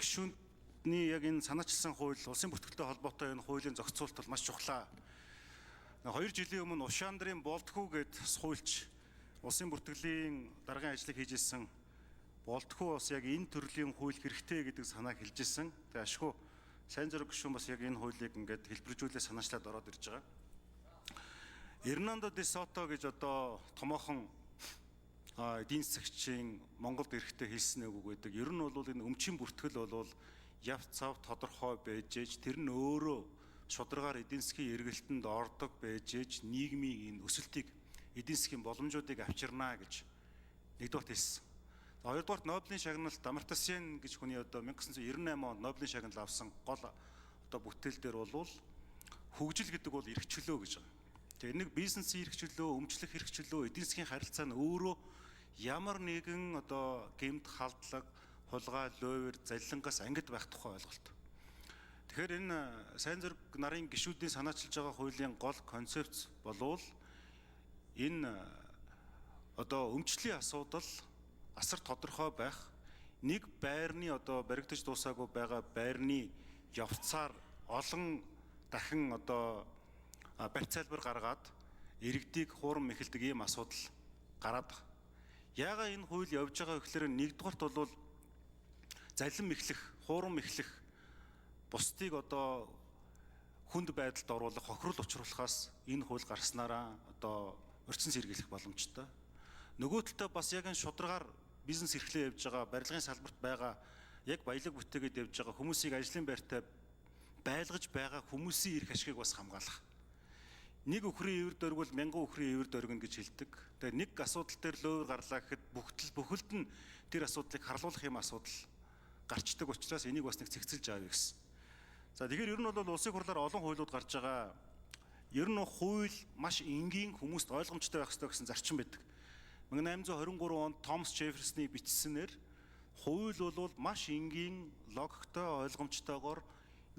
гишүүний яг энэ санаачилсан хууль улсын бүртгэлтэй холбоотой энэ хуулийн зохицуулалт бол маш чухлаа. 2 жилийн өмнө Ушаандрын Болтхүү гээд хуульч улсын бүртгэлийн даргын ажлыг хийж ирсэн Болтхүү бас яг энэ төрлийн хууль хэрэгтэй гэдэг санааг хэлж ирсэн. Тэгээ ашгүй сайн зориг гишүүн бас яг энэ хуулийг ингээд хэлбэржүүлээ санаачлаад ороод ирж байгаа. Эрнандо де Сото гэж одоо томоохон эдийн засагчийн Монголд ирэхдээ хэлсэн үг гэдэг. Ер нь бол энэ өмчийн бүртгэл бол яв цав тодорхой байж ээж тэр нь өөрөө шударгаар эдийн засгийн эргэлтэнд ордог байж ээж нийгмийн энэ өсөлтийг эдийн засгийн боломжуудыг авчирнаа гэж нэгдүгээр хэлсэн. Хоёрдугаар Нобелийн шагналт Амартья Сен гэж хүний одоо 1998 онд Нобелийн шагнал авсан гол одоо бүтээл дээр бол хөгжил гэдэг бол эрх чөлөө гэж байгаа. Тэгээ нэг бизнесийн эрх чөлөө, өмчлөх эрх чөлөө, эдийн засгийн харилцаа нь өөрөө ямар нэгэн одоо гэмт халдлага, хулгай, лойвер, залилангаас ангид байх тухай ойлголт. Тэгэхээр энэ сайн зориг нарын гишүүдийн санаачилж байгаа хуулийн гол концепц болвол энэ одоо өмчлийн асуудал асар тодорхой байх, нэг байрны одоо баригдаж дуусаагүй байгаа байрны явцаар олон дахин одоо барьц залбар гаргаад иргэдийг хуурам мэхэлдэг ийм асуудал гараад байна. Яагаад энэ хууль явж байгаа гэхээр нэгдүгээрт бол залим мэхлэх, хуурам мэхлэх бусдыг одоо хүнд байдалд оруулах, хохирол учруулахаас энэ хууль гарснараа одоо урьдчилан сэргийлэх боломжтой. Нөгөө талдаа бас яг энэ шударгаар бизнес эрхлээ явж байгаа, барилгын салбарт байгаа, яг баялаг бүтээгээд явж байгаа хүмүүсийг ажлын байртай байлгаж байгаа хүмүүсийн эрх ашигыг бас хамгаалах. Нэг үхрийн ивэр дөрвөл 1000 үхрийн ивэр дөргөн гэж хэлдэг. Тэгээ нэг асуудал дээр лөөвөр гарлаа гэхэд бүхэлд нь тэр асуудлыг харлуулах юм асуудал гарчдаг учраас энийг бас нэг цэгцэлж авъя гэсэн. За тэгэхээр ер нь бол улсын хурлаар олон хуулиуд гарч байгаа. Ер нь хууль маш энгийн хүмүүст ойлгомжтой байх ёстой гэсэн зарчим байдаг. 1823 онд Томас Джефферсоны бичсэнээр хууль бол маш энгийн, логиктой, ойлгомжтойгоор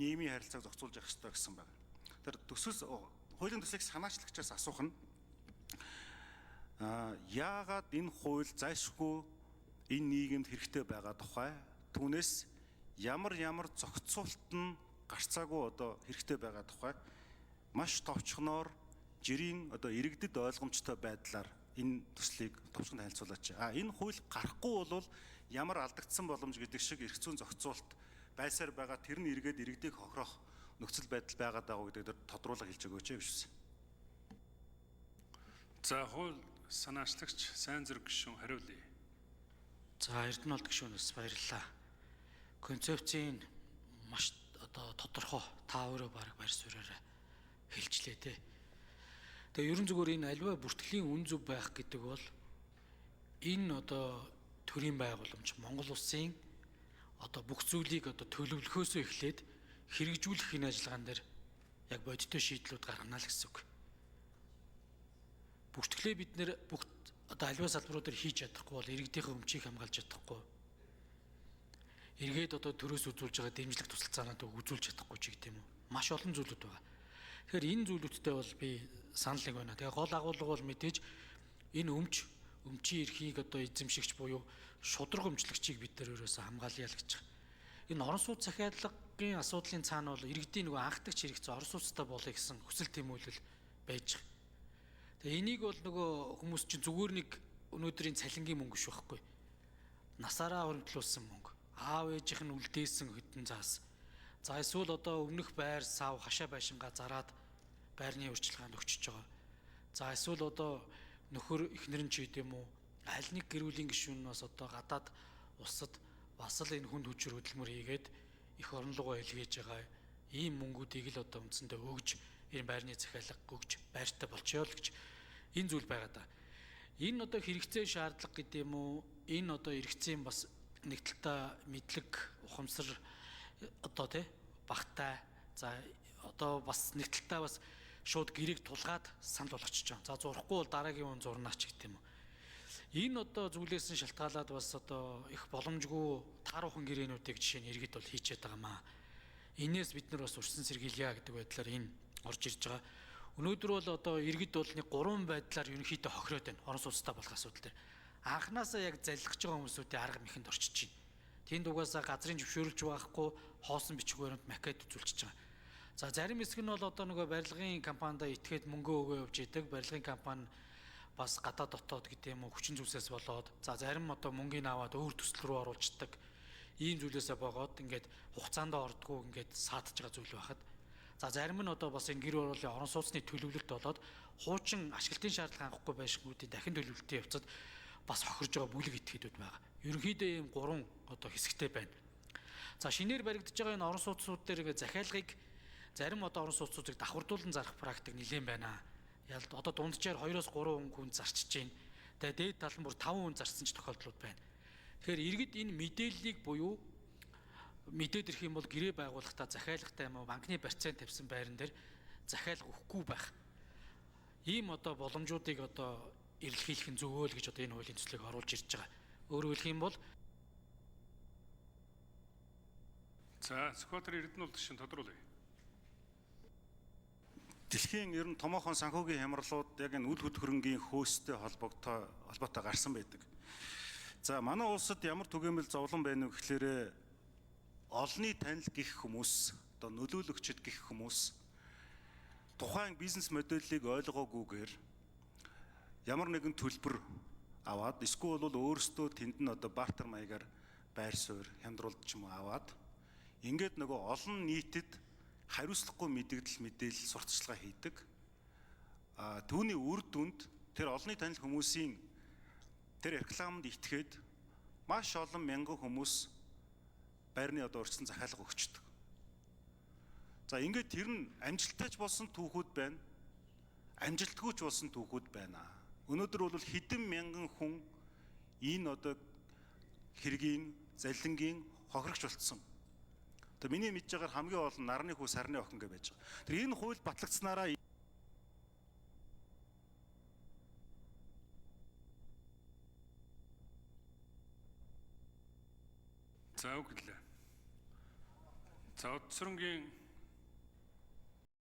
нийгмийн харилцааг зохицуулж явах ёстой гэсэн байна. Тэр хуулийн төслийг санаачлагчаас асуух нь яагаад энэ хууль зайлшгүй энэ нийгэмд хэрэгтэй байгаа тухай, түүнээс ямар зохицуулалт нь гарцаагүй одоо хэрэгтэй байгаа тухай маш товчхоноор жирийн одоо иргэдэд ойлгомжтой байдлаар энэ төслийг товчхон танилцуулаач. Энэ хууль гарахгүй бол ямар алдагдсан боломж гэдэг шиг эрх зүйн зохицуулалт байсаар байгаа, тэр нь эргээд иргэдийг хохирох нөхцөл байдал байгаад байгаа гэдэг тодруулга хэлж өгөөч гэж хүссэн. За хууль санаачлагч сайн зориг гишүүн хариулъя. За Эрдэнэт гишүүнээс баярлалаа. Концепцийн маш одоо тодорхой та өөрөө баг барь суураараа хэлжлээ те. Тэгээ ерөн зүгээр энэ аливаа бүртгэлийн үн зөв байх гэдэг бол энэ одоо төрийн байгууламж Монгол улсын одоо бүх зүйлийг одоо төлөвлөхөөсөө эхлээд хэрэгжүүлэх энэ ажиллагаан дээр яг бодиттой шийдлүүд гаргана л гэсэн үг. Бүртгэлээ бид нэр бүх одоо аливаа салбаруудаар хийж чадахгүй бол иргэдийнхээ өмчийг хамгаалж чадахгүй. Эргээд одоо төрөөс үзүүлж байгаа дэмжлэг тусалцаанууд үзүүлж чадахгүй ч гэдэг юм уу. Маш олон зүйлүүд байгаа. Тэгэхээр энэ зүйлүүдтэй бол би санал нэг байна. Тэгээ гол агуулга бол мэдээж энэ өмчийн эрхийг одоо эзэмшигч буюу шудраг өмчлөгчийг бид нар ерөөсөө хамгаалъя л гэж байгаа. Энэ орон сууц захиалгын асуудлын цаана бол иргэдийн нөгөө анхдагч хэрэгцээ орон сууцтай болъё гэсэн хүсэл тэмүүлэл байж байгаа. Тэгээ энийг бол нөгөө хүмүүс чинь зүгээр нэг өнөөдрийн цалингийн мөнгө шүү байхгүй. Насаараа хөрөнгөлүүлсэн мөнгө. Аав ээжийнх нь үлдээсэн хэдэн заас. За эсвэл одоо өмнөх байр сав хашаа байшингаа зараад байрны урьдчилгаанд өгчөж байгаа. За эсвэл одоо нөхөр эхнэр нь ч гэдэм үү аль нэг гэр бүлийн гишүүн нь бас одоо гадаад улсад бас л энэ хүнд хүчээр хөдөлмөр хийгээд их оронлогоо илгээж байгаа ийм мөнгүүдийг л одоо үндсэндээ өгж энэ байрны захиалга өгж байртай болчихё л гэж энэ зүйл байгаа да. Энэ одоо хэрэгцээ шаардлага гэдэг юм уу? Энэ одоо хэрэгцээ бас нэг талдаа мэдлэг, ухамсар одоо тий багтай. За одоо бас нэг талдаа бас шууд гэрийг тулгаад санал болгочихж байгаа. За зурхгүй бол дараагийн хүн зурнаач гэдэг юм уу. Энэ одоо зүйлээс нь шалтгаалаад бас одоо их боломжгүй тааруухан гэрээнүүдийг жишээ нь иргэд бол хийчихэд байгаа маа. Инээс бид нар бас урьдчилан сэргийлье гэдэг байдлаар энэ орж ирж байгаа. Өнөөдөр бол одоо иргэд бол нэг 3 байдлаар ерөнхийдөө хохироод байна. Орон сууцтай болох асуудал дээр. Анханасаа яг залхиж байгаа хүмүүсүүдийн арга мэхэнд орчиж байна. Тэнд угаасаа газрын зөвшөөрөлж байхгүй хоосон бичих баримт макет үзүүлчихэж байгаа. За зарим хэсэг нь бол одоо нөгөө барилгын компанид итгээд мөнгө өгөө явж идэг. Барилгын компани бас гадаад дотоод гэдэг юм уу хүчин зүйлсээс болоод за зарим одоо мөнгөний аваад өөр төсөл рүү оруулцдаг. Ийм зүйлээсээ богоод ингээд хугацаанд ордгоо ингээд саадж байгаа зүйл байхад. За зарим нь одоо бас энэ гэр оролын орон сууцны төлөвлөлт болоод хуучин ашиглалтын шаардлага хангахгүй байшингуудын дахин төлөвлөлтийн явцад бас хохирж байгаа бүлэг этгээдүүд байгаа. Ерөнхийдөө ийм 3 одоо хэсэгтэй байна. За шинээр баригдаж байгаа энэ орон сууцнууд дээр ингээд захиалгыг зарим одоо орон сууцнуудыг давхардуулан зарах практик нэлээд байна. Ялд одоо дунджаар 2-3 хүн зарчиж байна. Тэгээ дээд тал нь бүр 5 хүн зарсан ч тохиолдлууд байна. Тэгэхээр иргэд энэ мэдээллийг буюу мэдээд ирэх юм бол гэрээ байгуулахдаа захиалгатай юм уу банкны процент тавьсан байран дээр захиалга өгөхгүй байх. Ийм одоо боломжуудыг одоо эрэлхийлэх нь зөвөө л гэж одоо энэ хуулийн төслийг оруулж ирж байгаа. Өөрөөр хэлэх юм бол За Скватер Эрдэнэ улс шин тодруулъя. Дэлхийн ер нь томоохон санхүүгийн хямралууд яг энэ үл хөд хөрөнгийн хөөстэй холбоотой гарсан байдаг. За манай улсад ямар түгээмэл зовлон байна вэ гэхээр олонний танил гих хүмүүс, одоо нөлөөлөгчд гих хүмүүс тухайн бизнес модельийг ойлгоогүйгээр ямар нэгэн төлбөр аваад эсвэл бол өөрсдөө тэнд нь одоо бартер маягаар байр суурь хямдруулж ч юм уу аваад ингээд нөгөө олон нийтэд хариуцлагагүй мэдээлэл сурталчилгаа хийдэг. Түүний үр дүнд тэр олонний танил хүмүүсийн тэр рекламанд итгээд маш олон мянган хүмүүс байрны одоо урьдчилан захиалга өгчдөг. За ингээд тэр нь амжилттайч болсон түүхүүд байна. Амжилтгүйч болсон түүхүүд байна. Өнөөдөр бол хэдэн мянган хүн энэ одоо хэргийн, залингийн хохирогч болцсон. Одоо миний мэдж байгаагаар хамгийн олон нарны хүү сарны охин гэж байж байгаа. Тэр энэ хууль батлагдсанараа За үг гэлээ. За Удсрангийн